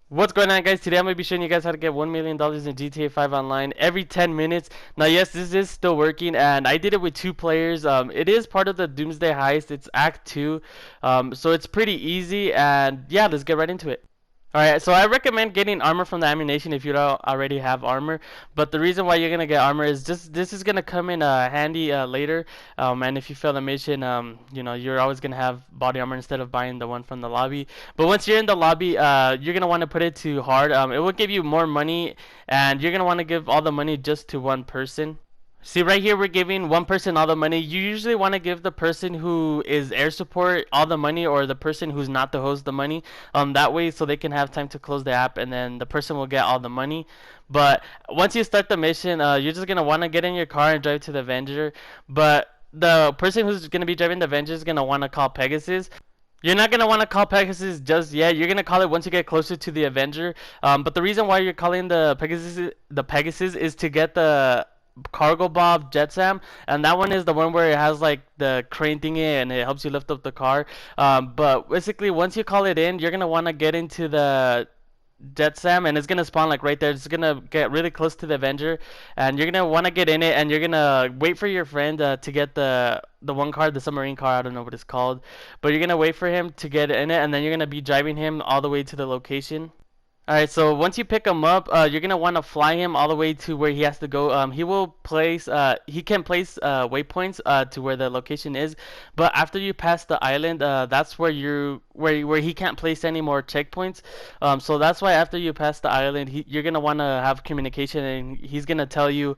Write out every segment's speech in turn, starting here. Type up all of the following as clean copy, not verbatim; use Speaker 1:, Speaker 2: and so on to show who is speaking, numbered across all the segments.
Speaker 1: What's going on, guys? Today I'm going to be showing you guys how to get $1 million in GTA 5 online every 10 minutes. Now, yes, this is still working, and I did it with two players. It is part of the Doomsday Heist. It's Act 2, so it's pretty easy, and yeah, let's get right into it. Alright, so I recommend getting armor from the ammunition if you don't already have armor. But the reason why you're gonna get armor is just this is gonna come in handy later. And if you fail the mission, you're always gonna have body armor instead of buying the one from the lobby. But once you're in the lobby, you're gonna want to put it to hard. It will give you more money, and you're gonna want to give all the money just to one person. See, right here we're giving one person all the money. You usually want to give the person who is air support all the money, or the person who's not the host the money. That way, so they can have time to close the app, and then the person will get all the money. But once you start the mission, you're just gonna want to get in your car and drive to the Avenger. But the person who's gonna be driving the Avenger is gonna want to call Pegasus. You're not gonna want to call Pegasus just yet. You're gonna call it once you get closer to the Avenger. But the reason why you're calling the Pegasus is to get the cargobob jetsam, and that one is the one where it has like the crane thingy and it helps you lift up the car. But basically, once you call it in, you're gonna want to get into the jetsam, and it's gonna spawn like right there. It's gonna get really close to the Avenger, and you're gonna want to get in it, and you're gonna wait for your friend to get the one car, the submarine car. I don't know what it's called, but you're gonna wait for him to get in it, and then you're gonna be driving him all the way to the location. Alright, so once you pick him up, you're gonna want to fly him all the way to where he has to go. He can place waypoints to where the location is, but after you pass the island, that's where where he can't place any more checkpoints. So that's why after you pass the island, you're gonna want to have communication, and he's gonna tell you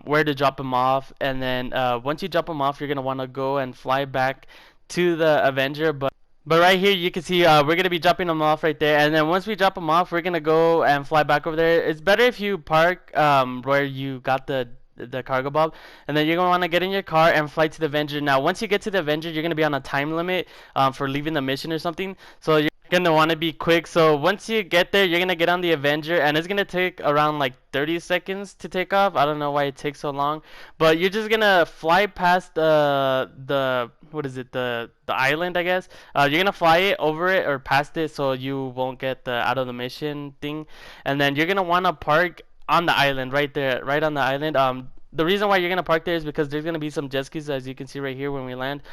Speaker 1: where to drop him off, and then once you drop him off, you're gonna want to go and fly back to the Avenger. But right here, you can see we're gonna be dropping them off right there, and then once we drop them off, we're gonna go and fly back over there. It's better if you park where you got the cargo bob, and then you're gonna want to get in your car and fly to the Avenger. Now, once you get to the Avenger, you're gonna be on a time limit for leaving the mission or something, so you're gonna want to be quick. So once you get there, you're gonna get on the Avenger, and it's gonna take around like 30 seconds to take off. I don't know why it takes so long, but you're just gonna fly past the what is it, the island, I guess. You're gonna fly it over it or past it, so you won't get the out of the mission thing, and then you're gonna wanna park on the island right there, right on the island. The reason why you're gonna park there is because there's gonna be some jet skis, as you can see right here when we land.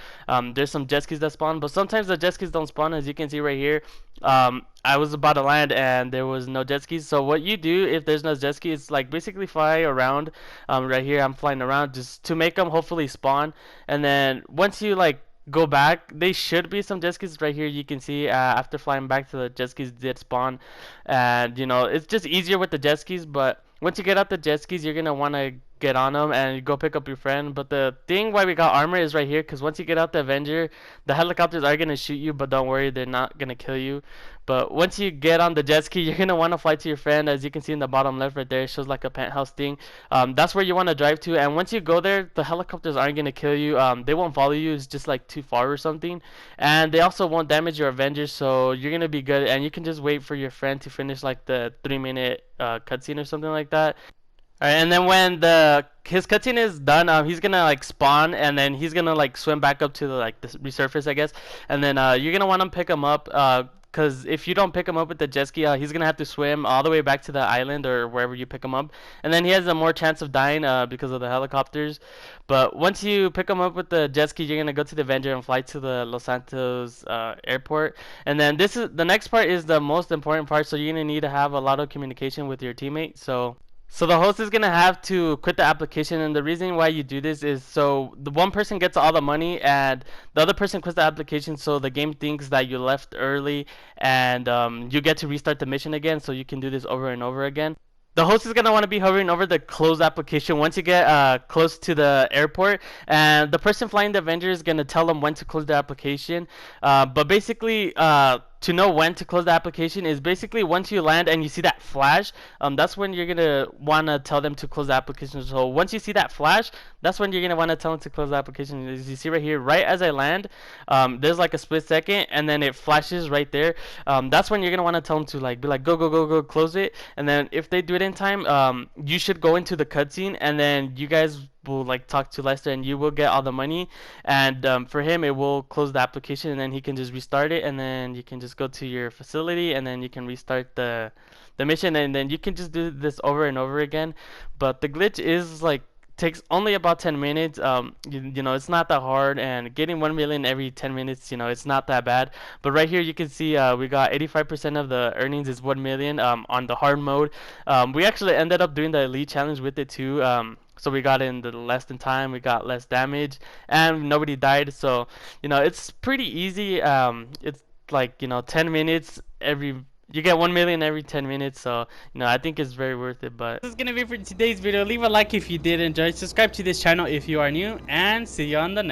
Speaker 1: There's some jet skis that spawn, but sometimes the jet skis don't spawn, as you can see right here. I was about to land and there was no jet skis. So what you do if there's no jet skis, like basically fly around. Right here I'm flying around just to make them hopefully spawn, and then once you like go back, they should be some jet skis right here. You can see after flying back to the jet skis did spawn, and it's just easier with the jet skis. But once you get out the jet skis, you're gonna want to get on them and go pick up your friend. But the thing why we got armor is right here, because once you get out the Avenger, the helicopters are gonna shoot you, but don't worry, they're not gonna kill you. But once you get on the jet ski, you're gonna want to fly to your friend. As you can see in the bottom left right there, it shows like a penthouse thing. That's where you want to drive to, and once you go there, the helicopters aren't gonna kill you. They won't follow you. It's just like too far or something, and they also won't damage your Avengers, so you're gonna be good. And you can just wait for your friend to finish like the 3-minute cutscene or something like that. Alright, and then when his cutscene is done, he's gonna like spawn, and then he's gonna like swim back up to the resurface, I guess. And then you're gonna want to pick him up, cause if you don't pick him up with the jet ski, he's gonna have to swim all the way back to the island or wherever you pick him up, and then he has a more chance of dying because of the helicopters. But once you pick him up with the jet ski, you're gonna go to the Avenger and fly to the Los Santos airport. And then the next part is the most important part, so you're gonna need to have a lot of communication with your teammate. So the host is gonna have to quit the application, and the reason why you do this is so the one person gets all the money and the other person quits the application, so the game thinks that you left early, and you get to restart the mission again, so you can do this over and over again. The host is going to want to be hovering over the close application once you get close to the airport, and the person flying the Avenger is going to tell them when to close the application. But basically, to know when to close the application is basically once you land and you see that flash, that's when you're going to want to tell them to close the application. So once you see that flash, that's when you're going to want to tell them to close the application. As you see right here, right as I land, there's like a split second, and then it flashes right there. That's when you're going to want to tell them to be like, go, go, go, go, close it. And then if they do it in time, you should go into the cutscene, and then you guys will like talk to Lester, and you will get all the money. And for him, it will close the application, and then he can just restart it, and then you can just go to your facility, and then you can restart the mission, and then you can just do this over and over again. But the glitch is like takes only about 10 minutes. You know, it's not that hard, and getting 1 million every 10 minutes, you know, it's not that bad. But right here you can see we got 85% of the earnings is 1 million on the hard mode. We actually ended up doing the elite challenge with it too. So we got in the less than time, we got less damage, and nobody died. So, you know, it's pretty easy. It's like, you know, 10 minutes every, you get 1 million every 10 minutes. So, you know, I think it's very worth it. But this is gonna be for today's video. Leave a like if you did enjoy, subscribe to this channel if you are new, and see you on the next.